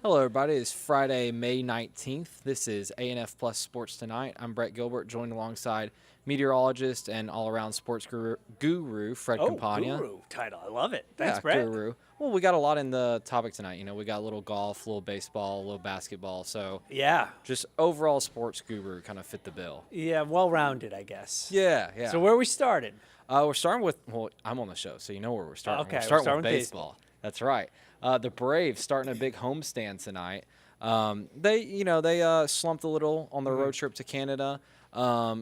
Hello, everybody. It's Friday, May 19th. This is ANF Sports Tonight. I'm Brett Gilbert, joined alongside meteorologist and all-around sports guru Fred Oh, Campagna. guru title. I love it. Thanks, Yeah, Brett. guru. Well, we got a lot in the topic tonight. We got a little golf, a little baseball, a little basketball. So Yeah. just overall sports guru kind of fit the bill. Yeah, well-rounded, I guess. Yeah, yeah. So where we started? We're starting with, I'm on the show, so you know where we're starting. Okay, We're we're starting starting with with baseball. That's right. The Braves starting a big homestand tonight. They slumped a little on their road trip to Canada.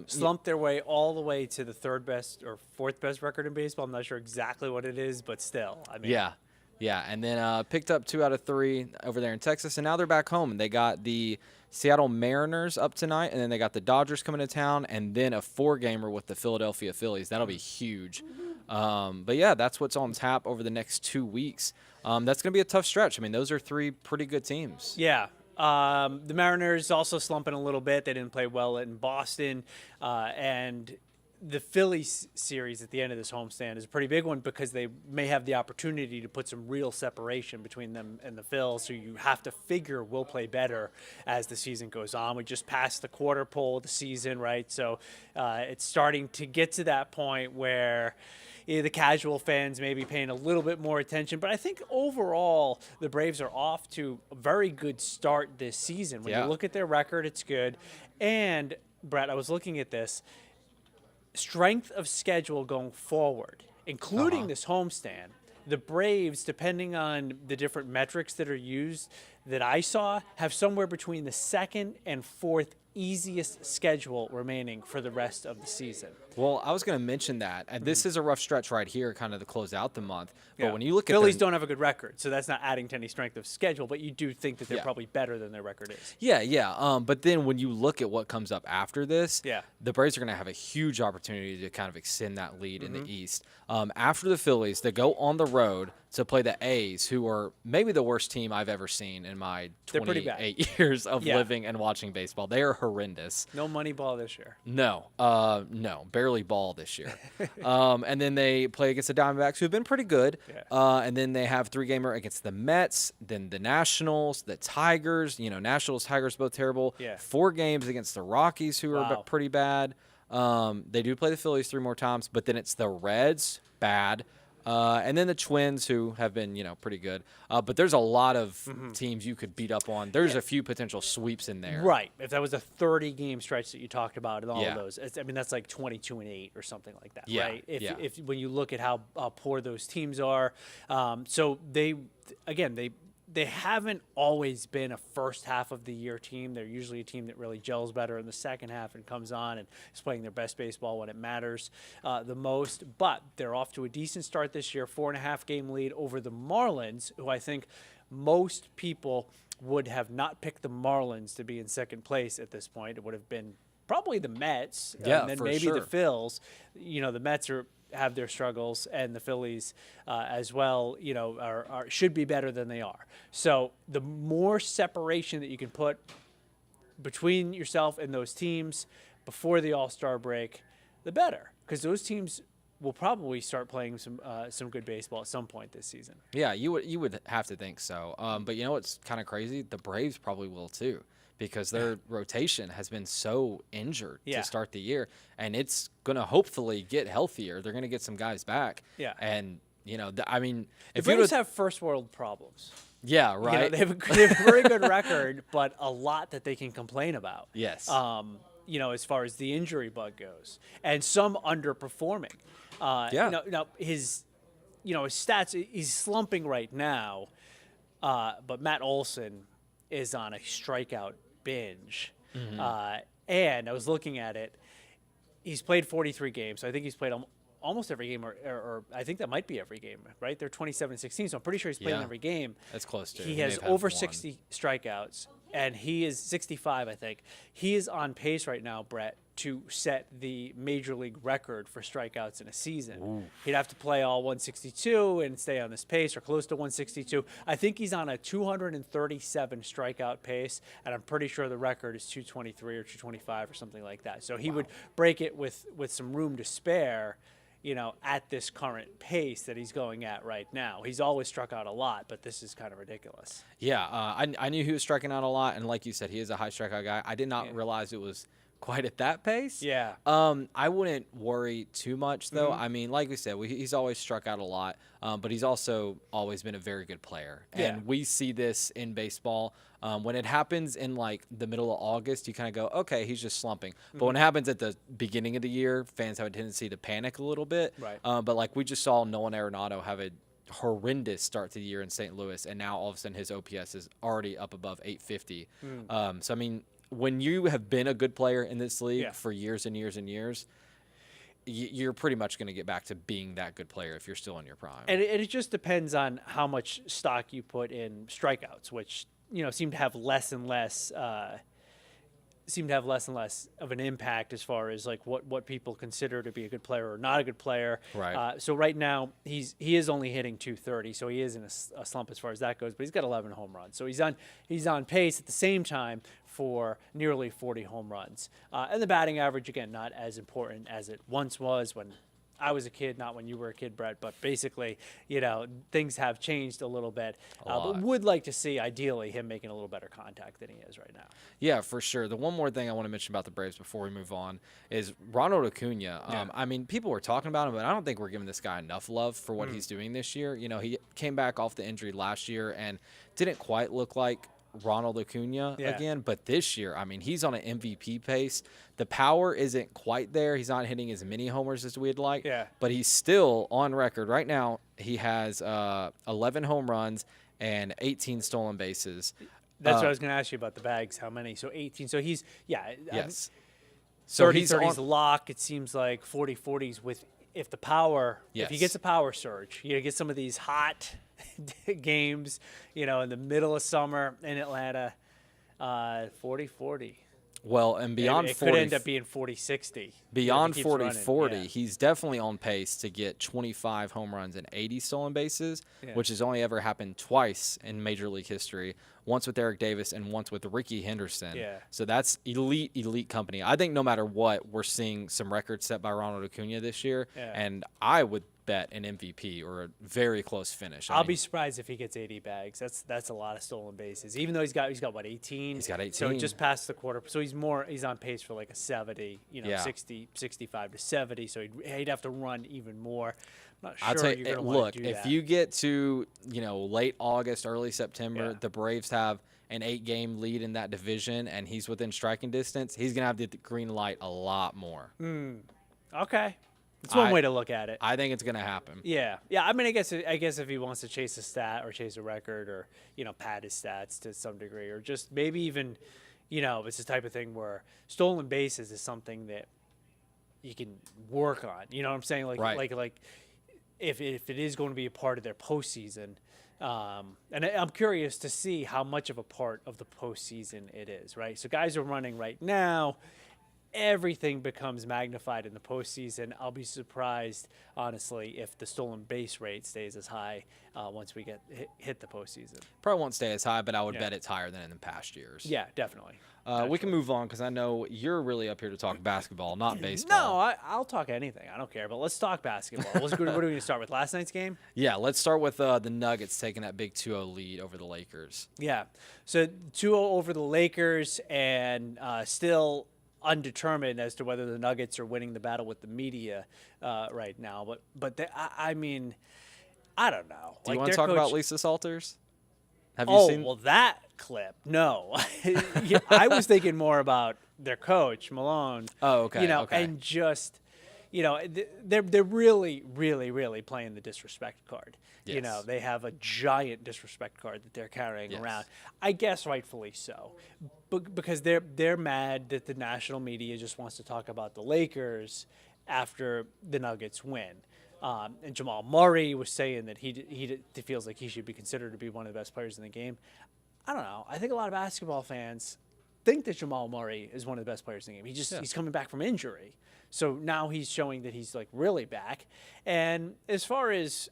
Slumped their way all the way to the third best or fourth best record in baseball. I'm not sure exactly what it is, but still. Yeah, and then picked up 2 out of 3 over there in Texas, and now they're back home. And they got the Seattle Mariners up tonight, and then they got the Dodgers coming to town, and then a 4-gamer with the Philadelphia Phillies. That'll be huge. But yeah, that's what's on tap over the next 2 weeks. That's going to be a tough stretch. I mean, those are 3 pretty good teams. Yeah. The Mariners also slumping a little bit. They didn't play well in Boston. And the Phillies series at the end of this homestand is a pretty big one because they may have the opportunity to put some real separation between them and the Phils. So you have to figure we'll play better as the season goes on. We just passed the quarter pole of the season, right? So it's starting to get to that point where the casual fans may be paying a little bit more attention. But I think overall, the Braves are off to a very good start this season. When you look at their record, it's good. And, Brett, I was looking at this. Strength of schedule going forward, including this homestand, the Braves, depending on the different metrics that are used that I saw, have somewhere between the 2nd and 4th easiest schedule remaining for the rest of the season. Well, I was going to mention that. And this is a rough stretch right here, kind of to close out the month. But when you look at Phillies don't have a good record, so that's not adding to any strength of schedule, but you do think that they're probably better than their record is. Yeah. But then when you look at what comes up after this, Yeah. the Braves are going to have a huge opportunity to kind of extend that lead in the East. After the Phillies, they go on the road to play the A's, who are maybe the worst team I've ever seen in my 28 years of living and watching baseball. They are horrendous. No money ball this year. No, barely ball this year. And then they play against the Diamondbacks, who have been pretty good. Yeah. And then they have 3-gamer against the Mets, then the Nationals, the Tigers. Nationals, Tigers, both terrible. Yeah. 4 games against the Rockies, who are pretty bad. They do play the Phillies 3 more times, but then it's the Reds, bad. And then the Twins, who have been, pretty good. But there's a lot of teams you could beat up on. There's a few potential sweeps in there. Right. If that was a 30-game stretch that you talked about and all of those, that's like 22-8 or something like that, right? If when you look at how poor those teams are. So they haven't always been a first half of the year team. They're usually a team that really gels better in the second half and comes on and is playing their best baseball when it matters the most. But they're off to a decent start this year, 4.5-game lead over the Marlins, who I think most people would have not picked the Marlins to be in second place at this point. It would have been probably the Mets, and then maybe the Phils. The Mets have their struggles, and the Phillies as well, should be better than they are. So the more separation that you can put between yourself and those teams before the All-Star break, the better, because those teams will probably start playing some good baseball at some point this season. Yeah, you would have to think so. But what's kind of crazy? The Braves probably will too, because their rotation has been so injured to start the year, and it's going to hopefully get healthier. They're going to get some guys back. Yeah. And, the Braves have first world problems. Yeah, right. They have a very good record, but a lot that they can complain about. Yes. As far as the injury bug goes, and some underperforming. Now his stats, he's slumping right now, but Matt Olson is on a strikeout binge. And I was looking at it. He's played 43 games, so I think he's played almost every game, or I think that might be every game, right? They're 27-16, so I'm pretty sure he's played in every game. That's close to. He has over 60 strikeouts, and he is 65, I think. He is on pace right now, Brett, to set the major league record for strikeouts in a season. Ooh. He'd have to play all 162 and stay on this pace or close to 162. I think he's on a 237 strikeout pace, and I'm pretty sure the record is 223 or 225 or something like that. So he would break it with some room to spare, at this current pace that he's going at right now. He's always struck out a lot, but this is kind of ridiculous. Yeah, I knew he was striking out a lot, and like you said, he is a high strikeout guy. I did not realize it was quite at that pace. Yeah. I wouldn't worry too much, though. I mean, like we said, he's always struck out a lot, but he's also always been a very good player. And we see this in baseball. When it happens in, like, the middle of August, you kind of go, okay, he's just slumping. But when it happens at the beginning of the year, fans have a tendency to panic a little bit. Right. But, like, we just saw Nolan Arenado have a horrendous start to the year in St. Louis, and now all of a sudden his OPS is already up above 850. So, I mean, when you have been a good player in this league for years and years and years, you're pretty much going to get back to being that good player if you're still in your prime. And it just depends on how much stock you put in strikeouts, which seem to have less and less of an impact as far as like what people consider to be a good player or not a good player. Right. So right now he is only hitting 230, so he is in a slump as far as that goes. But he's got 11 home runs, so he's on pace at the same time for nearly 40 home runs. And the batting average, again, not as important as it once was when I was a kid, not when you were a kid, Brett, but basically, things have changed a little bit. But would like to see, ideally, him making a little better contact than he is right now. Yeah, for sure. The one more thing I want to mention about the Braves before we move on is Ronald Acuna. I mean, people were talking about him, but I don't think we're giving this guy enough love for what he's doing this year. He came back off the injury last year and didn't quite look like Ronald Acuna again, but this year, I mean, he's on an MVP pace. The power isn't quite there. He's not hitting as many homers as we'd like, but he's still on record right now. He has 11 home runs and 18 stolen bases. That's what I was going to ask you about the bags. How many? So 18. So he's yes. So 30-30's lock. It seems like 40-40s with if the power. If he gets a power surge, get some of these hot games, in the middle of summer in Atlanta, 40-40. Well, and beyond it 40, could end up being 40-60. Beyond 40-40, he's definitely on pace to get 25 home runs and 80 stolen bases, which has only ever happened twice in Major League history, once with Eric Davis and once with Ricky Henderson. So that's elite company. I think no matter what, we're seeing some records set by Ronald Acuna this year, and I would bet an MVP or a very close finish. I'll be surprised if he gets 80 bags. That's a lot of stolen bases. Even though he's got what, 18? He's got 18. So just past the quarter. So he's on pace for like a 70, 60, 65 to 70. So he'd have to run even more. I'm not sure I'll tell you, you're going to want to do if that. you get to late August, early September, the Braves have an 8-game lead in that division, and he's within striking distance. He's going to have the green light a lot more. Okay. It's one way to look at it. I think it's going to happen. Yeah. I mean, I guess if he wants to chase a stat or chase a record or pad his stats to some degree, or just maybe even it's the type of thing where stolen bases is something that you can work on. You know what I'm saying? Like if it is going to be a part of their postseason. And I'm curious to see how much of a part of the postseason it is. Right. So guys are running right now. Everything becomes magnified in the postseason. I'll be surprised, honestly, if the stolen base rate stays as high once we hit the postseason. Probably won't stay as high, but I would bet it's higher than in the past years. Yeah, definitely. We can move on because I know you're really up here to talk basketball, not baseball. No, I'll talk anything. I don't care. But let's talk basketball. What are we going to start with? Last night's game? Yeah, let's start with the Nuggets taking that big 2-0 lead over the Lakers. Yeah. So 2-0 over the Lakers, and still undetermined as to whether the Nuggets are winning the battle with the media right now. But I mean, I don't know. Do you want to talk about Lisa Salters? Have you seen? Well, that clip. No. I was thinking more about their coach, Malone. Oh, okay. Okay. And just, they're really, really, really playing the disrespect card. Yes. They have a giant disrespect card that they're carrying around. I guess rightfully so, because they're mad that the national media just wants to talk about the Lakers after the Nuggets win. And Jamal Murray was saying that he feels like he should be considered to be one of the best players in the game. I don't know. I think a lot of basketball fans think that Jamal Murray is one of the best players in the game. He's coming back from injury. So now he's showing that he's like really back. And as far as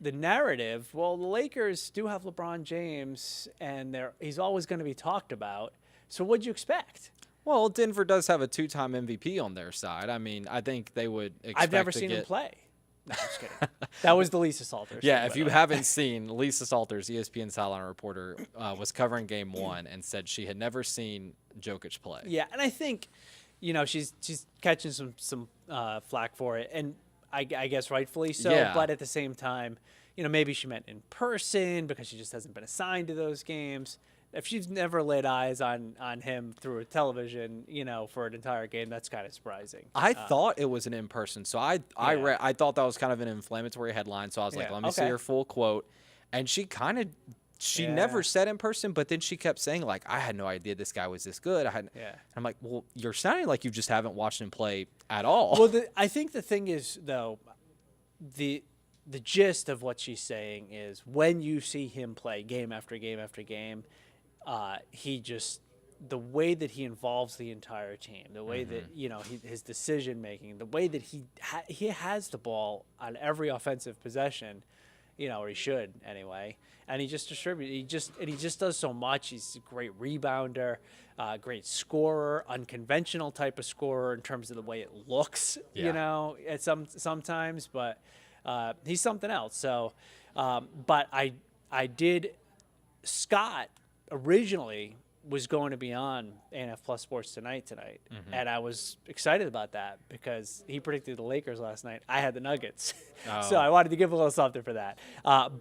the narrative, well, the Lakers do have LeBron James, and he's always going to be talked about. So what'd you expect? Well, Denver does have a 2-time MVP on their side. I mean, I think they would expect I've never seen him play. No, I'm just kidding. That was the Lisa Salters. Yeah, thing, if by you the way. haven't seen, Lisa Salters, ESPN sideline reporter, was covering Game 1 and said she had never seen Jokic play. Yeah, and I think, she's catching some flack for it, and I guess rightfully so. Yeah. But at the same time, maybe she meant in person because she just hasn't been assigned to those games. If she's never laid eyes on him through a television, for an entire game, that's kind of surprising. I thought it was an in-person, so I thought that was kind of an inflammatory headline, so I was like, Yeah, let me see okay. her full quote. And she never said in person, but then she kept saying, like, I had no idea this guy was this good. And I'm like, well, you're sounding like you just haven't watched him play at all. Well, I think the thing is, though, the gist of what she's saying is when you see him play game after game after game, the way that he involves the entire team, the way that his decision making, the way that he has the ball on every offensive possession, or he should anyway, and he just distributes. He just does so much. He's a great rebounder, great scorer, unconventional type of scorer in terms of the way it looks. Yeah. At sometimes, but he's something else. So, but I did. Scott originally was going to be on ANF Plus Sports Tonight, and I was excited about that because he predicted the Lakers last night. I had the Nuggets, so I wanted to give a little something for that.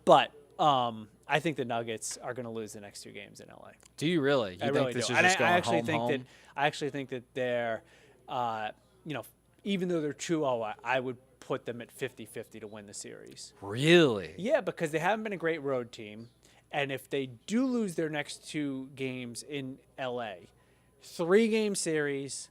But I think the Nuggets are going to lose the next 2 games in LA. Do you really? I think really this do. is And just I going actually home, think home? I actually think that they're, even though they're 2-0, I would put them at 50-50 to win the series. Really? Yeah, because they haven't been a great road team. And if they do lose their next 2 games in LA, 3-game series,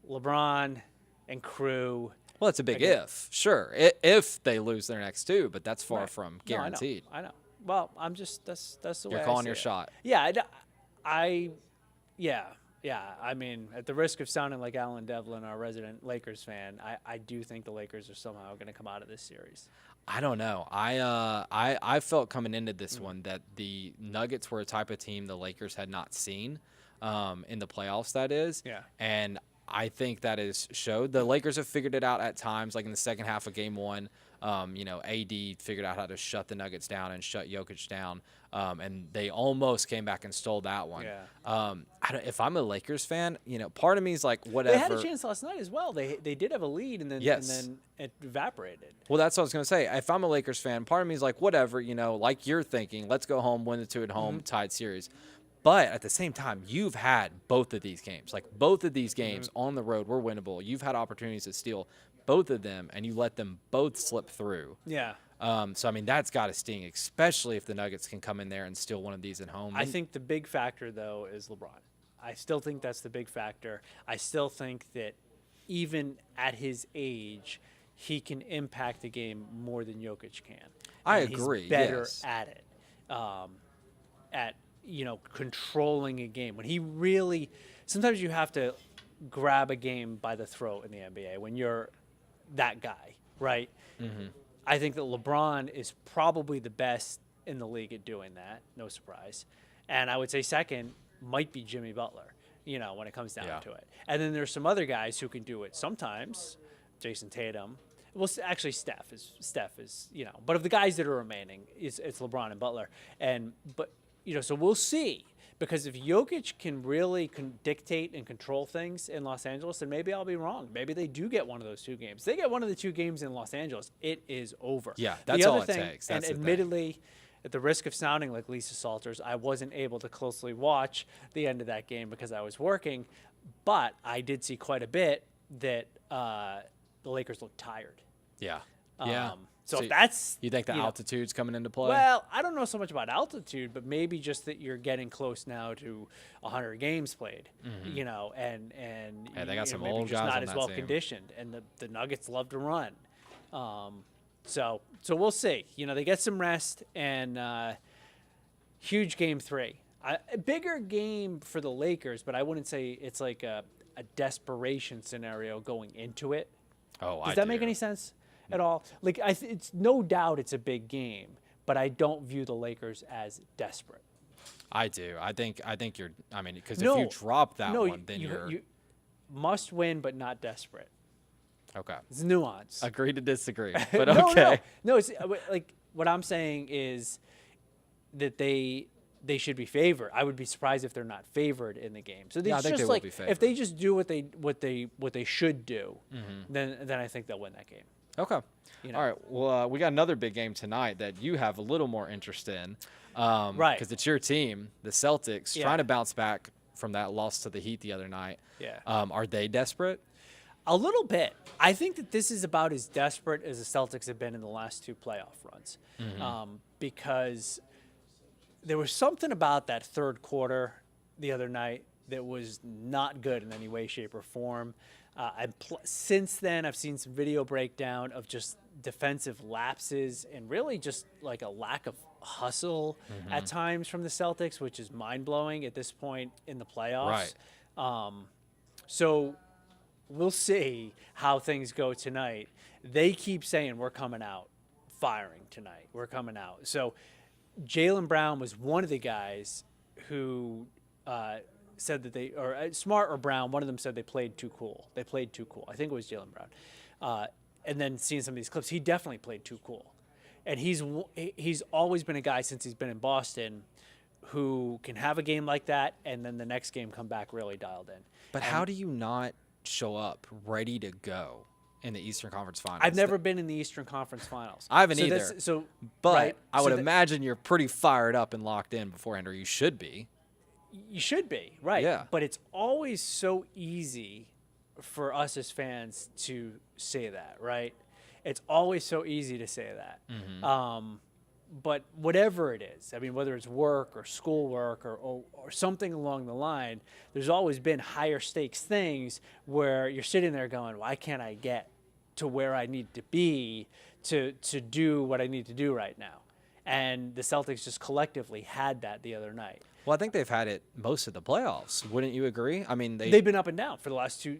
LeBron and crew. Well, it's a big if. Sure. If they lose their next 2, but that's far from guaranteed. No, I know. Well, I'm just that's the way You're I calling see your it. shot. Yeah, yeah. I mean, at the risk of sounding like Alan Devlin, our resident Lakers fan, I do think the Lakers are somehow going to come out of this series. I don't know. I felt coming into this one that the Nuggets were a type of team the Lakers had not seen in the playoffs, that is. Yeah. And I think that is showed. The Lakers have figured it out at times, like in the second half of Game 1. AD figured out how to shut the Nuggets down and shut Jokic down, and they almost came back and stole that one. Yeah. If I'm a Lakers fan, part of me is like, whatever. They had a chance last night as well. They did have a lead, and then it evaporated. Well, that's what I was going to say. If I'm a Lakers fan, part of me is like, whatever, like you're thinking, let's go home, win the 2 at home, tied series. But at the same time, you've had both of these games. Like, both of these games on the road were winnable. You've had opportunities to steal both of them, and you let them both slip through. Yeah. So, I mean, that's got to sting, especially if the Nuggets can come in there and steal one of these at home. I think the big factor, though, is LeBron. I still think that's the big factor. I still think that even at his age, he can impact the game more than Jokic can. I And agree, He's better yes. at it, at controlling a game. When he really, sometimes you have to grab a game by the throat in the NBA when you're that guy, right? I think that LeBron is probably the best in the league at doing that. No surprise. And I would say second might be Jimmy Butler, when it comes down to it. And then there's some other guys who can do it sometimes. Jason Tatum. Well, actually, Steph is, but of the guys that are remaining, it's LeBron and Butler. But so we'll see. Because if Jokic can really dictate and control things in Los Angeles, then maybe I'll be wrong. Maybe they do get one of those 2 games. They get one of the 2 games in Los Angeles, it is over. Yeah, that's all it takes. That's and the admittedly, at the risk of sounding like Lisa Salters, I wasn't able to closely watch the end of that game because I was working. But I did see quite a bit that the Lakers looked tired. Yeah. Yeah. So that's... You think the altitude's coming into play? Well, I don't know so much about altitude, but maybe just that you're getting close now to 100 games played, and Yeah, they got some maybe old just guys not on as that well team. conditioned, and the Nuggets love to run. So we'll see. They get some rest, and huge Game 3. A bigger game for the Lakers, but I wouldn't say it's like a desperation scenario going into it. Oh, Does that make any sense at all? Like, it's no doubt it's a big game, but I don't view the Lakers as desperate. I do. I think you're. I mean, because if you drop that one, then you must win, but not desperate. Okay. It's nuance. Agree to disagree, but No, okay. no. It's like what I'm saying is that they should be favored. I would be surprised if they're not favored in the game. So Yeah, I think just they will like be favored. if they just do what they should do, then I think they'll win that game. Okay. You know. All right. Well, we got another big game tonight that you have a little more interest in. Right. Because it's your team, the Celtics, Yeah. trying to bounce back from that loss to the Heat the other night. Yeah. Are they desperate? A little bit. I think that this is about as desperate as the Celtics have been in the last 2 playoff runs, because there was something about that third quarter the other night that was not good in any way, shape, or form. Since then, I've seen some video breakdown of just defensive lapses and really just like a lack of hustle at times from the Celtics, which is mind-blowing at this point in the playoffs. Right. So we'll see how things go tonight. They keep saying, we're coming out firing tonight. We're coming out. So Jaylen Brown was one of the guys who said that they, or Smart or Brown, one of them said they played too cool. They played too cool. I think it was Jaylen Brown. And then seeing some of these clips, he definitely played too cool. And he's always been a guy since he's been in Boston who can have a game like that and then the next game come back really dialed in. But how do you not show up ready to go in the Eastern Conference Finals? I've never been in the Eastern Conference Finals. I haven't so either. But right, I would imagine you're pretty fired up and locked in beforehand, or you should be. You should be, right. Yeah. But it's always so easy for us as fans to say that, right? It's always so easy to say that. But whatever it is, I mean, whether it's work or schoolwork or something along the line, there's always been higher stakes things where you're sitting there going, why can't I get to where I need to be to do what I need to do right now? And the Celtics just collectively had that the other night. Well, I think they've had it most of the playoffs. Wouldn't you agree? I mean, they've been up and down for the last two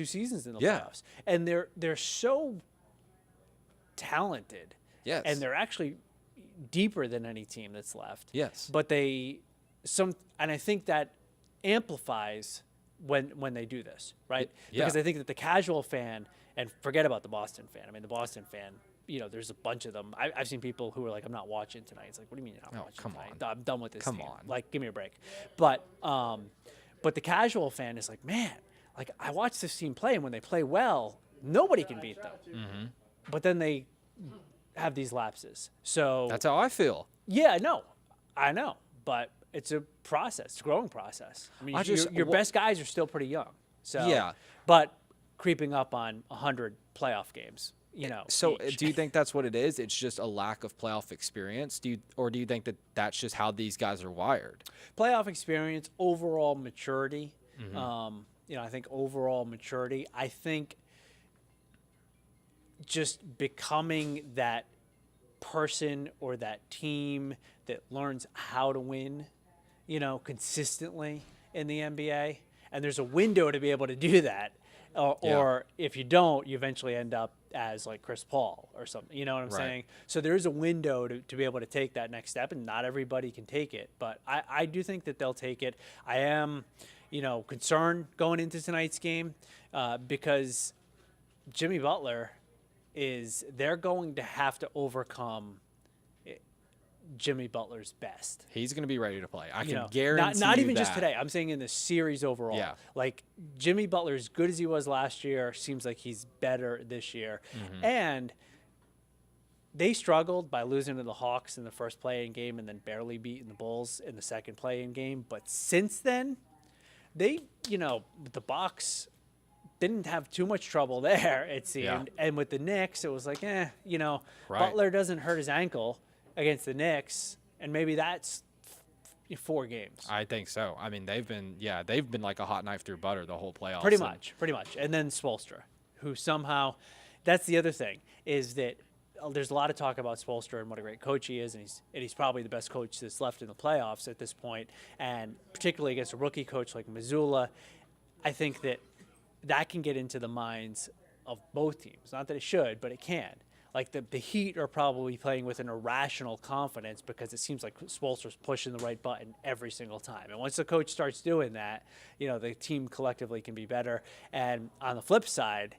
seasons in the playoffs, and they're so talented. Yes. And they're actually deeper than any team that's left. Yes. But and I think that amplifies when they do this, right? Yeah. Because I think that the casual fan, and forget about the Boston fan. I mean, the Boston fan, there's a bunch of them. I've seen people who are like, I'm not watching tonight. It's like, what do you mean you're not watching tonight? On. I'm done with this Come team. on. Like, give me a break. But the casual fan is like, man, like I watch this team play, and when they play well, nobody can beat them. But then they have these lapses. So that's how I feel. Yeah, I know, but it's a process, it's a growing process. I mean, your best guys are still pretty young. So yeah, but creeping up on 100 playoff games. So do you think that's what it is? It's just a lack of playoff experience? Do you think that that's just how these guys are wired? Playoff experience, overall maturity. I think overall maturity. I think just becoming that person or that team that learns how to win, consistently in the NBA. And there's a window to be able to do that. Or if you don't, you eventually end up as like Chris Paul or something. You know what I'm saying? So there is a window to be able to take that next step, and not everybody can take it. But I do think that they'll take it. I am, concerned going into tonight's game because Jimmy Butler they're going to have to overcome Jimmy Butler's best. He's going to be ready to play. I can guarantee not even that. just today. I'm saying in the series overall. Yeah. Like Jimmy Butler, as good as he was last year, seems like he's better this year. And they struggled by losing to the Hawks in the first play-in game and then barely beating the Bulls in the second play-in game. But since then, the Bucks didn't have too much trouble there, it seemed. Yeah. And with the Knicks, it was like, Right. Butler doesn't hurt his ankle against the Knicks, and maybe that's 4 games. I think so. I mean, they've been like a hot knife through butter the whole playoffs. Pretty much. And then Spoelstra, who somehow, that's the other thing, is that there's a lot of talk about Spoelstra and what a great coach he is, and he's probably the best coach that's left in the playoffs at this point, and particularly against a rookie coach like Mazzulla. I think that can get into the minds of both teams. Not that it should, but it can. Like the Heat are probably playing with an irrational confidence because it seems like Spoelstra's pushing the right button every single time. And once the coach starts doing that, the team collectively can be better. And on the flip side,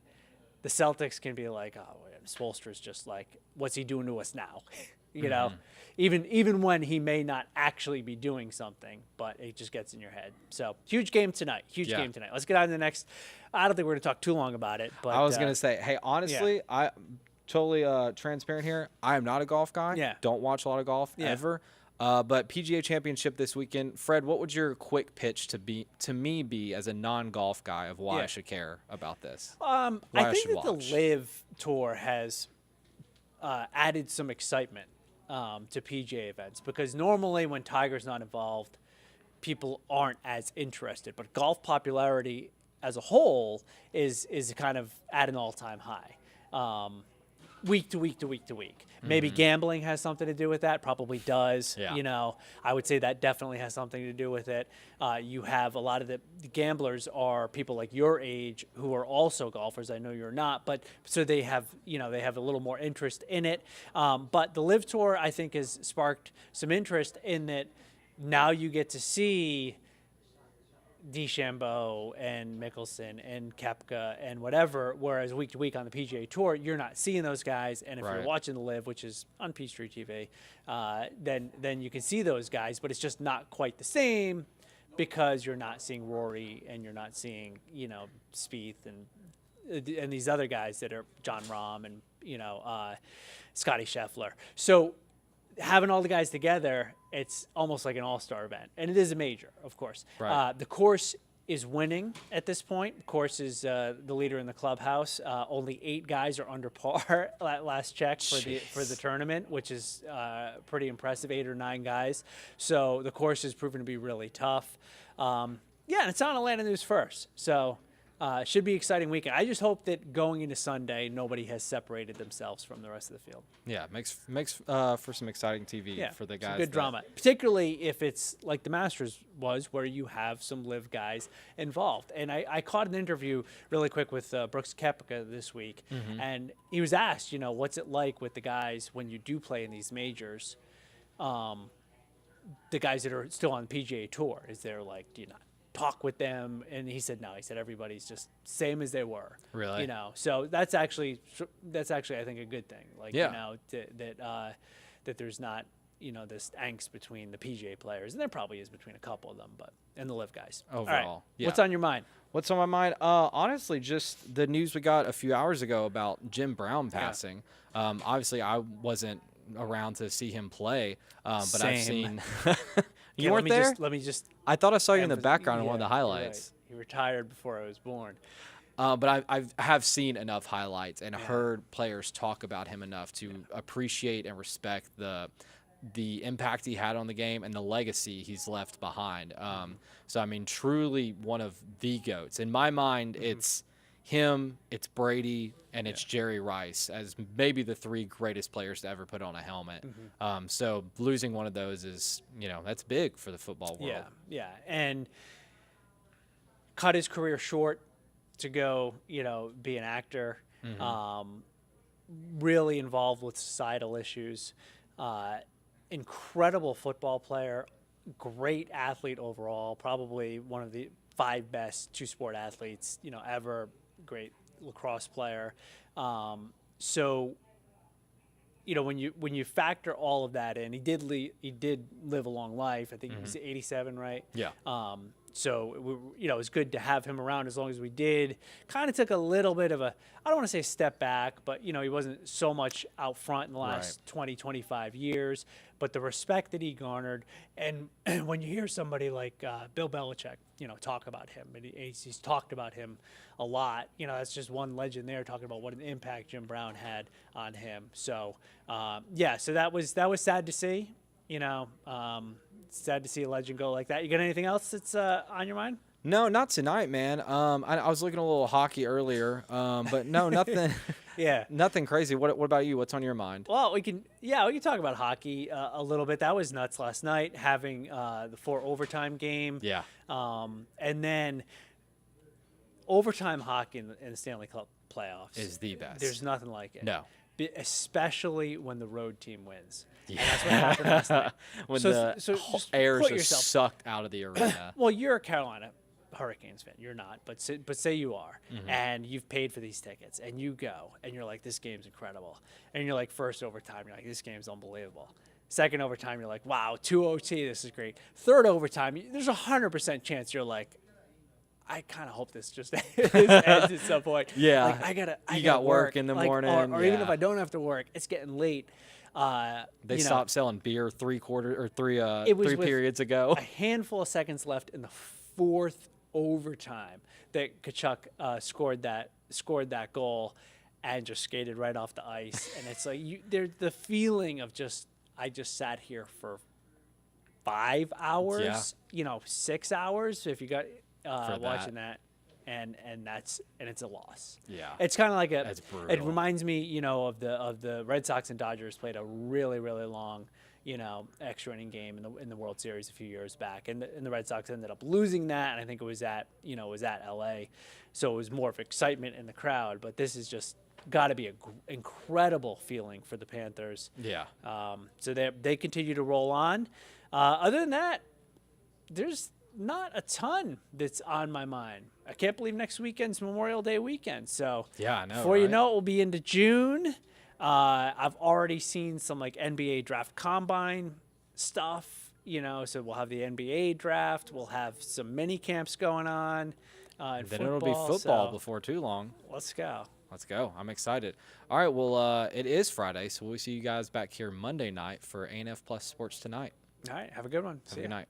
the Celtics can be like, oh, Spoelstra's just like, what's he doing to us now? You know, even when he may not actually be doing something, but it just gets in your head. So huge game tonight. Game tonight. Let's get on to the next. I don't think we're going to talk too long about it. But I was going to say, hey, honestly, I totally transparent here. I am not a golf guy. Yeah. Don't watch a lot of golf ever. But PGA Championship this weekend. Fred, what would your quick pitch to me be as a non-golf guy of why I should care about this? I think that the Live Tour has added some excitement to PGA events, because normally when Tiger's not involved, people aren't as interested. But golf popularity as a whole is kind of at an all-time high, week to week to week to week. Maybe gambling has something to do with that. Probably does. Yeah. You know, I would say that definitely has something to do with it. You have a lot of the gamblers are people like your age who are also golfers. I know you're not, but so they have a little more interest in it. But the Live Tour, I think, has sparked some interest in that. Now you get to see DeChambeau and Mickelson and Koepka and whatever, whereas week to week on the PGA Tour, you're not seeing those guys. And if you're watching the Live, which is on Peachtree TV, then you can see those guys, but it's just not quite the same, because you're not seeing Rory and you're not seeing, Spieth and these other guys that are John Rahm and, Scotty Scheffler. So having all the guys together, it's almost like an all-star event. And it is a major, of course. Right. The course is winning at this point. The course is the leader in the clubhouse. Only 8 guys are under par at last check for the tournament, which is pretty impressive, 8 or 9 guys. So the course is proven to be really tough. And it's on Atlanta News First. So should be an exciting weekend. I just hope that going into Sunday, nobody has separated themselves from the rest of the field. Yeah, makes for some exciting TV for the guys. Some good drama, particularly if it's like the Masters was, where you have some Live guys involved. And I caught an interview really quick with Brooks Koepka this week, and he was asked, what's it like with the guys when you do play in these majors, the guys that are still on the PGA Tour? Is there like, do you not talk with them? And he said no. He said everybody's just same as they were. Really? So that's actually I think a good thing. Like that there's not this angst between the PGA players, and there probably is between a couple of them, and the Live guys. Overall, all right. What's on your mind? What's on my mind? Honestly, just the news we got a few hours ago about Jim Brown passing. Obviously, I wasn't around to see him play, but Same. I've seen. You weren't there? Let me just. I thought I saw you in the background in one of the highlights. Right. He retired before I was born. But I have seen enough highlights and heard players talk about him enough to appreciate and respect the impact he had on the game and the legacy he's left behind. So, I mean, truly one of the GOATs. In my mind, it's him, it's Brady, and it's Jerry Rice as maybe the 3 greatest players to ever put on a helmet. So losing one of those is, that's big for the football world. Yeah. And cut his career short to go, be an actor, really involved with societal issues, incredible football player, great athlete overall, probably one of the 5 best 2-sport athletes, ever. Great lacrosse player. So, when you factor all of that in, he did live a long life. I think he was 87, right? Yeah. So, it was good to have him around as long as we did. Kind of took a little bit of I don't want to say step back, but, he wasn't so much out front in the last 20, 25 years. But the respect that he garnered, and when you hear somebody like Bill Belichick, talk about him, and he's talked about him a lot, that's just one legend there talking about what an impact Jim Brown had on him. So, so that was sad to see, sad to see a legend go like that. You got anything else that's on your mind? No, not tonight, man. I was looking a little hockey earlier, but no, nothing. Nothing crazy. What about you? What's on your mind? Well, we can talk about hockey a little bit. That was nuts last night, having the 4 overtime game. Yeah. And then overtime hockey in the Stanley Cup playoffs is the best. There's nothing like it. No. Especially when the road team wins. Yeah. And that's what happened last night. When the air is just sucked out of the arena. Well, you're a Carolina Hurricanes fan. You're not, but say you are, and you've paid for these tickets, and you go, and you're like, this game's incredible, and you're like, first overtime, you're like, this game's unbelievable. Second overtime, you're like, wow, 2 OT, this is great. Third overtime, there's 100% chance you're like, I kind of hope this just ends at some point. Yeah, like, I gotta got work in the morning, or even if I don't have to work, it's getting late. They stopped selling beer three periods ago. A handful of seconds left in the fourth overtime that Kachuk scored that goal and just skated right off the ice. And it's like there's the feeling of I just sat here for 5 hours, 6 hours if you got watching that. And it's a loss. Yeah, it's kind of like That's brutal. It reminds me, of the Red Sox and Dodgers played a really, really long, extra inning game in the World Series a few years back, and the Red Sox ended up losing that. And I think it was at L.A., so it was more of excitement in the crowd. But this is just got to be an incredible feeling for the Panthers. Yeah. So they continue to roll on. Other than that, there's not a ton that's on my mind. I can't believe next weekend's Memorial Day weekend. So yeah, I know. Before you know it, we'll be into June. I've already seen some like NBA draft combine stuff, so we'll have the NBA draft. We'll have some mini camps going on. Then football, it'll be football before too long. Let's go. Let's go. I'm excited. All right. Well, it is Friday, so we'll see you guys back here Monday night for ANF Sports Tonight. All right. Have a good one. Have a good night.